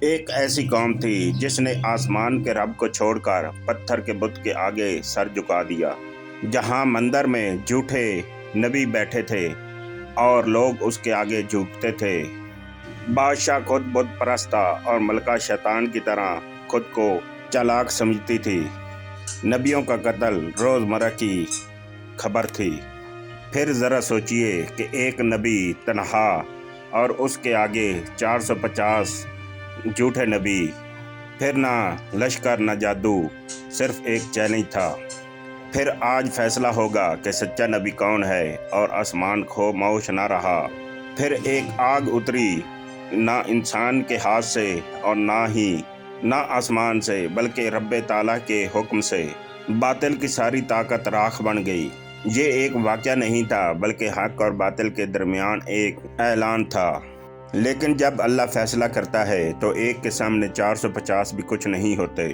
ایک ایسی قوم تھی جس نے آسمان کے رب کو چھوڑ کر پتھر کے بت کے آگے سر جھکا دیا۔ جہاں مندر میں جھوٹے نبی بیٹھے تھے اور لوگ اس کے آگے جھکتے تھے۔ بادشاہ خود بت پرست تھا اور ملکہ شیطان کی طرح خود کو چالاک سمجھتی تھی۔ نبیوں کا قتل روزمرہ کی خبر تھی۔ پھر ذرا سوچئے کہ ایک نبی تنہا اور اس کے آگے 450 جھوٹے نبی، پھر نہ لشکر نہ جادو، صرف ایک چیلنج تھا۔ پھر آج فیصلہ ہوگا کہ سچا نبی کون ہے، اور آسمان خاموش نہ رہا۔ پھر ایک آگ اتری، نہ انسان کے ہاتھ سے اور نہ آسمان سے، بلکہ رب تعالیٰ کے حکم سے۔ باطل کی ساری طاقت راکھ بن گئی۔ یہ ایک واقعہ نہیں تھا، بلکہ حق اور باطل کے درمیان ایک اعلان تھا۔ لیکن جب اللہ فیصلہ کرتا ہے تو ایک کے سامنے 450 بھی کچھ نہیں ہوتے۔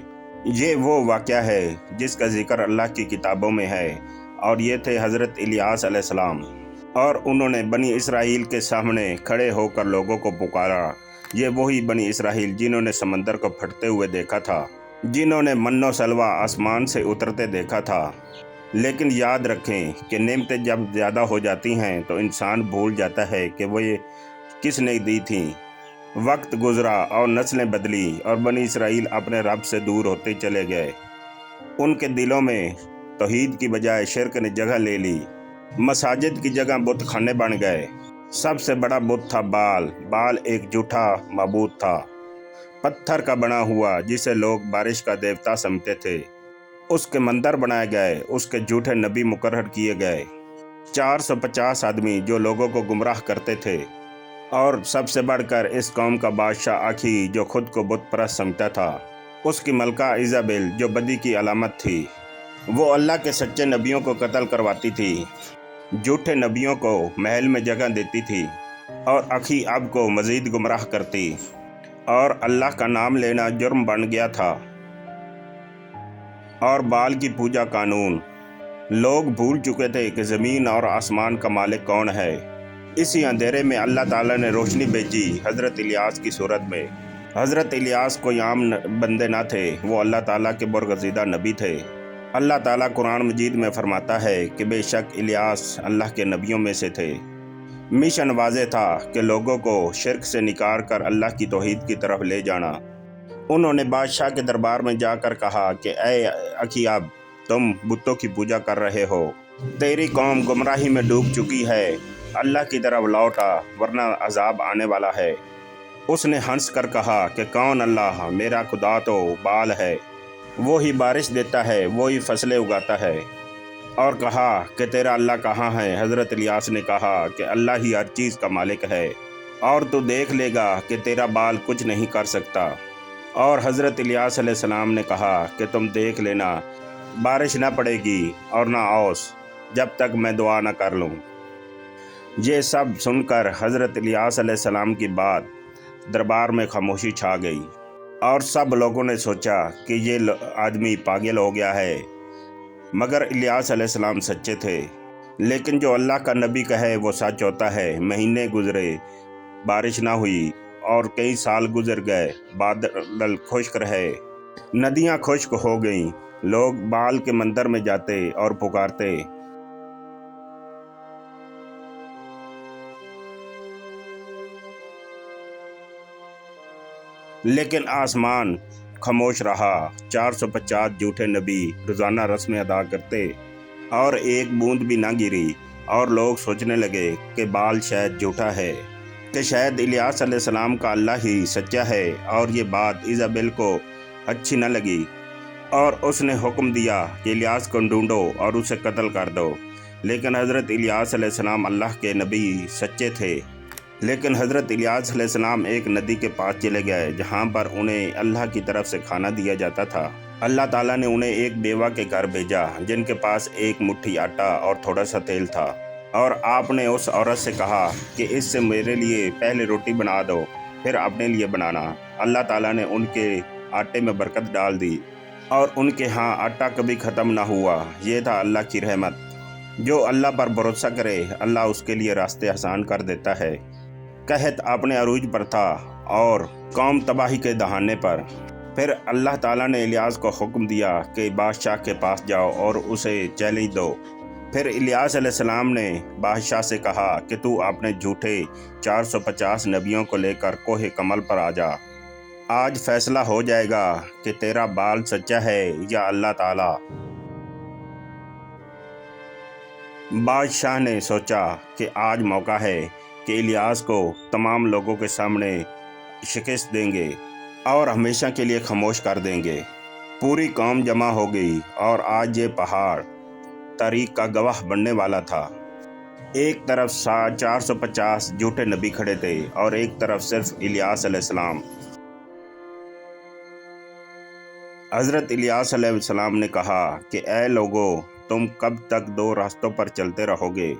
یہ وہ واقعہ ہے جس کا ذکر اللہ کی کتابوں میں ہے، اور یہ تھے حضرت الیاس علیہ السلام، اور انہوں نے بنی اسرائیل کے سامنے کھڑے ہو کر لوگوں کو پکارا۔ یہ وہی بنی اسرائیل جنہوں نے سمندر کو پھٹتے ہوئے دیکھا تھا، جنہوں نے من و سلوہ آسمان سے اترتے دیکھا تھا۔ لیکن یاد رکھیں کہ نعمتیں جب زیادہ ہو جاتی ہیں تو انسان بھول جاتا ہے کہ وہ یہ کس نے دی تھیں۔ وقت گزرا اور نسلیں بدلی، اور بنی اسرائیل اپنے رب سے دور ہوتے چلے گئے۔ ان کے دلوں میں توحید کی بجائے شرک نے جگہ لے لی۔ مساجد کی جگہ بت خانے بن گئے۔ سب سے بڑا بت تھا بال ایک جھوٹا معبود تھا، پتھر کا بنا ہوا، جسے لوگ بارش کا دیوتا سمجھتے تھے۔ اس کے مندر بنائے گئے، اس کے جھوٹے نبی مقرر کیے گئے، 450 آدمی جو لوگوں کو گمراہ کرتے تھے، اور سب سے بڑھ کر اس قوم کا بادشاہ آخی جو خود کو بت پرست سمجھتا تھا، اس کی ملکہ ایزابل جو بدی کی علامت تھی۔ وہ اللہ کے سچے نبیوں کو قتل کرواتی تھی، جھوٹے نبیوں کو محل میں جگہ دیتی تھی، اور آخی اب کو مزید گمراہ کرتی، اور اللہ کا نام لینا جرم بن گیا تھا۔ اور بال کی پوجا قانون۔ لوگ بھول چکے تھے کہ زمین اور آسمان کا مالک کون ہے۔ اسی اندھیرے میں اللہ تعالیٰ نے روشنی بھیجی حضرت الیاس کی صورت میں۔ حضرت الیاس کوئی عام بندے نہ تھے، وہ اللہ تعالیٰ کے برگزیدہ نبی تھے۔ اللہ تعالیٰ قرآن مجید میں فرماتا ہے کہ بے شک الیاس اللہ کے نبیوں میں سے تھے۔ مشن واضح تھا کہ لوگوں کو شرک سے نکال کر اللہ کی توحید کی طرف لے جانا۔ انہوں نے بادشاہ کے دربار میں جا کر کہا کہ اے اخیاب، تم بتوں کی پوجا کر رہے ہو، تیری قوم گمراہی میں ڈوب چکی ہے، اللہ کی طرف لوٹ آ ورنہ عذاب آنے والا ہے۔ اس نے ہنس کر کہا کہ کون اللہ؟ میرا خدا تو بال ہے، وہی بارش دیتا ہے، وہی فصلیں اگاتا ہے۔ اور کہا کہ تیرا اللہ کہاں ہے؟ حضرت الیاس نے کہا کہ اللہ ہی ہر چیز کا مالک ہے، اور تو دیکھ لے گا کہ تیرا بال کچھ نہیں کر سکتا۔ اور حضرت الیاس علیہ السلام نے کہا کہ تم دیکھ لینا، بارش نہ پڑے گی اور نہ اوس، جب تک میں دعا نہ کر لوں۔ یہ سب سن کر حضرت الیاس علیہ السلام کی بات دربار میں خاموشی چھا گئی، اور سب لوگوں نے سوچا کہ یہ آدمی پاگل ہو گیا ہے۔ مگر الیاس علیہ السلام سچے تھے، لیکن جو اللہ کا نبی کہے وہ سچ ہوتا ہے۔ مہینے گزرے، بارش نہ ہوئی، اور کئی سال گزر گئے، بادل خشک رہے، ندیاں خشک ہو گئیں۔ لوگ بال کے مندر میں جاتے اور پکارتے، لیکن آسمان خاموش رہا۔ 450 جھوٹے نبی روزانہ رسمیں ادا کرتے، اور ایک بوند بھی نہ گری، اور لوگ سوچنے لگے کہ بال شاید جھوٹا ہے، کہ شاید الیاس علیہ السلام کا اللہ ہی سچا ہے۔ اور یہ بات ایزابل کو اچھی نہ لگی، اور اس نے حکم دیا کہ الیاس کو ڈھونڈو اور اسے قتل کر دو۔ لیکن حضرت الیاس علیہ السلام اللہ کے نبی سچے تھے۔ لیکن حضرت الیاس علیہ السلام ایک ندی کے پاس چلے گئے، جہاں پر انہیں اللہ کی طرف سے کھانا دیا جاتا تھا۔ اللہ تعالیٰ نے انہیں ایک بیوہ کے گھر بھیجا، جن کے پاس ایک مٹھی آٹا اور تھوڑا سا تیل تھا، اور آپ نے اس عورت سے کہا کہ اس سے میرے لیے پہلے روٹی بنا دو، پھر اپنے لیے بنانا۔ اللہ تعالیٰ نے ان کے آٹے میں برکت ڈال دی، اور ان کے ہاں آٹا کبھی ختم نہ ہوا۔ یہ تھا اللہ کی رحمت۔ جو اللہ پر بھروسہ کرے، اللہ اس کے لیے راستے آسان کر دیتا ہے۔ قحط اپنے عروج پر تھا، اور قوم تباہی کے دہانے پر۔ پھر اللہ تعالیٰ نے الیاس کو حکم دیا کہ بادشاہ کے پاس جاؤ اور اسے چیلنج دو۔ پھر الیاس علیہ السلام نے بادشاہ سے کہا کہ تو اپنے جھوٹے 450 نبیوں کو لے کر کوہ کمل پر آ جا۔ آج فیصلہ ہو جائے گا کہ تیرا بال سچا ہے یا اللہ تعالیٰ۔ بادشاہ نے سوچا کہ آج موقع ہے کہ الیاس کو تمام لوگوں کے سامنے شکست دیں گے اور ہمیشہ کے لیے خاموش کر دیں گے۔ پوری قوم جمع ہو گئی اور آج یہ پہاڑ تاریخ کا گواہ بننے والا تھا۔ ایک طرف 450 جھوٹے نبی کھڑے تھے اور ایک طرف صرف الیاس علیہ السلام۔ حضرت الیاس علیہ السلام نے کہا کہ اے لوگو، تم کب تک دو راستوں پر چلتے رہو گے؟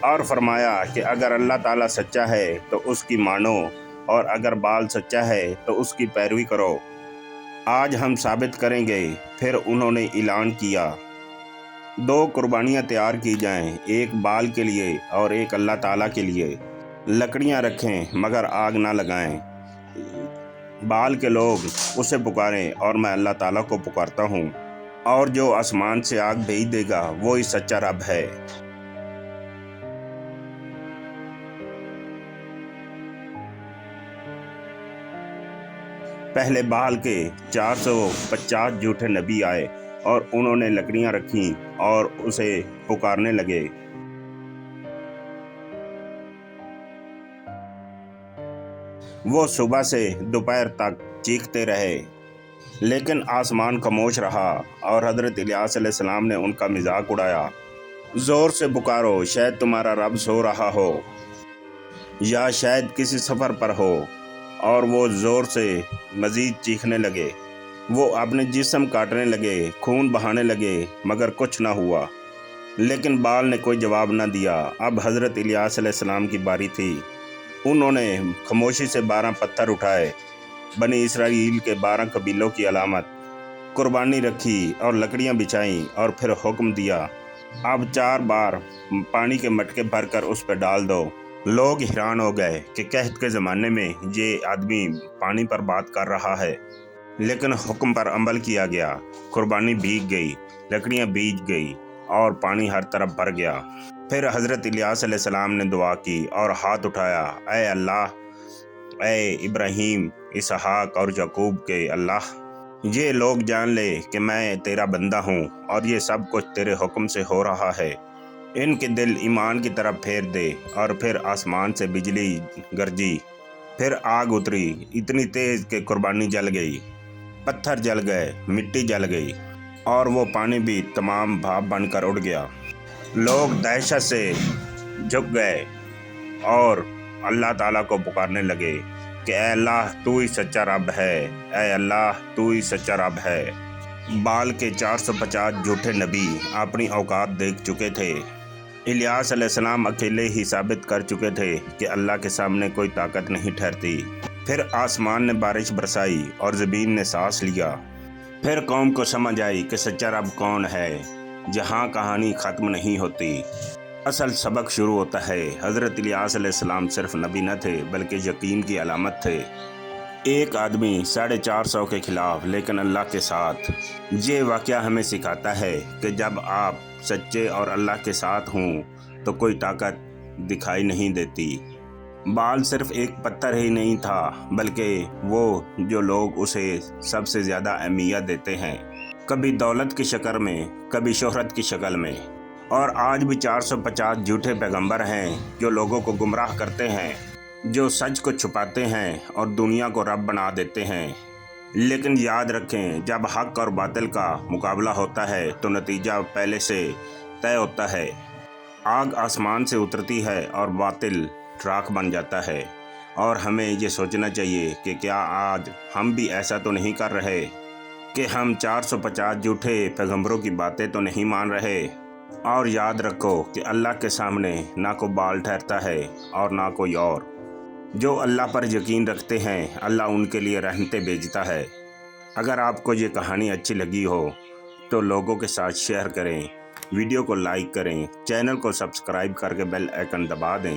اور فرمایا کہ اگر اللہ تعالیٰ سچا ہے تو اس کی مانو اور اگر بال سچا ہے تو اس کی پیروی کرو۔ آج ہم ثابت کریں گے۔ پھر انہوں نے اعلان کیا 2 قربانیاں تیار کی جائیں، ایک بال کے لیے اور ایک اللہ تعالیٰ کے لیے۔ لکڑیاں رکھیں مگر آگ نہ لگائیں۔ بال کے لوگ اسے پکاریں اور میں اللہ تعالیٰ کو پکارتا ہوں، اور جو آسمان سے آگ بھیج دے گا وہی سچا رب ہے۔ پہلے بال کے 450 جھوٹے نبی آئے اور انہوں نے لکڑیاں رکھیں اور اسے پکارنے لگے۔ وہ صبح سے دوپہر تک چیختے رہے لیکن آسمان خاموش رہا، اور حضرت الیاس علیہ السلام نے ان کا مذاق اڑایا۔ زور سے پکارو، شاید تمہارا رب سو رہا ہو یا شاید کسی سفر پر ہو۔ اور وہ زور سے مزید چیخنے لگے۔ وہ اپنے جسم کاٹنے لگے، خون بہانے لگے، مگر کچھ نہ ہوا۔ لیکن بال نے کوئی جواب نہ دیا۔ اب حضرت الیاس علیہ السلام کی باری تھی۔ انہوں نے خاموشی سے 12 پتھر اٹھائے، بنی اسرائیل کے 12 قبیلوں کی علامت، قربانی رکھی اور لکڑیاں بچھائیں، اور پھر حکم دیا اب 4 بار پانی کے مٹکے بھر کر اس پہ ڈال دو۔ لوگ حیران ہو گئے کہ قحط کے زمانے میں یہ آدمی پانی پر بات کر رہا ہے، لیکن حکم پر عمل کیا گیا۔ قربانی بھیگ گئی، لکڑیاں بھیج گئی اور پانی ہر طرف بھر گیا۔ پھر حضرت الیاس علیہ السلام نے دعا کی اور ہاتھ اٹھایا، اے اللہ، اے ابراہیم، اسحاق اور یعقوب کے اللہ، یہ لوگ جان لے کہ میں تیرا بندہ ہوں اور یہ سب کچھ تیرے حکم سے ہو رہا ہے۔ ان کے دل ایمان کی طرف پھیر دے۔ اور پھر آسمان سے بجلی گرجی، پھر آگ اتری اتنی تیز کہ قربانی جل گئی، پتھر جل گئے، مٹی جل گئی، اور وہ پانی بھی تمام بھاپ بن کر اڑ گیا۔ لوگ دہشت سے جھک گئے اور اللہ تعالیٰ کو پکارنے لگے کہ اے اللہ، تو ہی سچا رب ہے، اے اللہ، تو ہی سچا رب ہے۔ بال کے 450 جھوٹے نبی اپنی اوقات دیکھ چکے تھے۔ الیاس علیہ السلام اکیلے ہی ثابت کر چکے تھے کہ اللہ کے سامنے کوئی طاقت نہیں ٹھہرتی۔ پھر آسمان نے بارش برسائی اور زمین نے سانس لیا۔ پھر قوم کو سمجھ آئی کہ سچا رب کون ہے۔ جہاں کہانی ختم نہیں ہوتی، اصل سبق شروع ہوتا ہے۔ حضرت الیاس علیہ السلام صرف نبی نہ تھے بلکہ یقین کی علامت تھے۔ ایک آدمی 450 کے خلاف لیکن اللہ کے ساتھ۔ یہ واقعہ ہمیں سکھاتا ہے کہ جب آپ سچے اور اللہ کے ساتھ ہوں تو کوئی طاقت دکھائی نہیں دیتی۔ بال صرف ایک پتھر ہی نہیں تھا بلکہ وہ جو لوگ اسے سب سے زیادہ اہمیت دیتے ہیں، کبھی دولت کی شکل میں، کبھی شہرت کی شکل میں۔ اور آج بھی 450 جھوٹے پیغمبر ہیں جو لوگوں کو گمراہ کرتے ہیں، جو سچ کو چھپاتے ہیں اور دنیا کو رب بنا دیتے ہیں۔ لیکن یاد رکھیں، جب حق اور باطل کا مقابلہ ہوتا ہے تو نتیجہ پہلے سے طے ہوتا ہے۔ آگ آسمان سے اترتی ہے اور باطل راکھ بن جاتا ہے۔ اور ہمیں یہ سوچنا چاہیے کہ کیا آج ہم بھی ایسا تو نہیں کر رہے کہ ہم 450 جھوٹے پیغمبروں کی باتیں تو نہیں مان رہے۔ اور یاد رکھو کہ اللہ کے سامنے نہ کوئی بال ٹھہرتا ہے اور نہ کوئی اور۔ جو اللہ پر یقین رکھتے ہیں اللہ ان کے لیے رحمتیں بھیجتا ہے۔ اگر آپ کو یہ کہانی اچھی لگی ہو تو لوگوں کے ساتھ شیئر کریں، ویڈیو کو لائک کریں، چینل کو سبسکرائب کر کے بیل آئیکن دبا دیں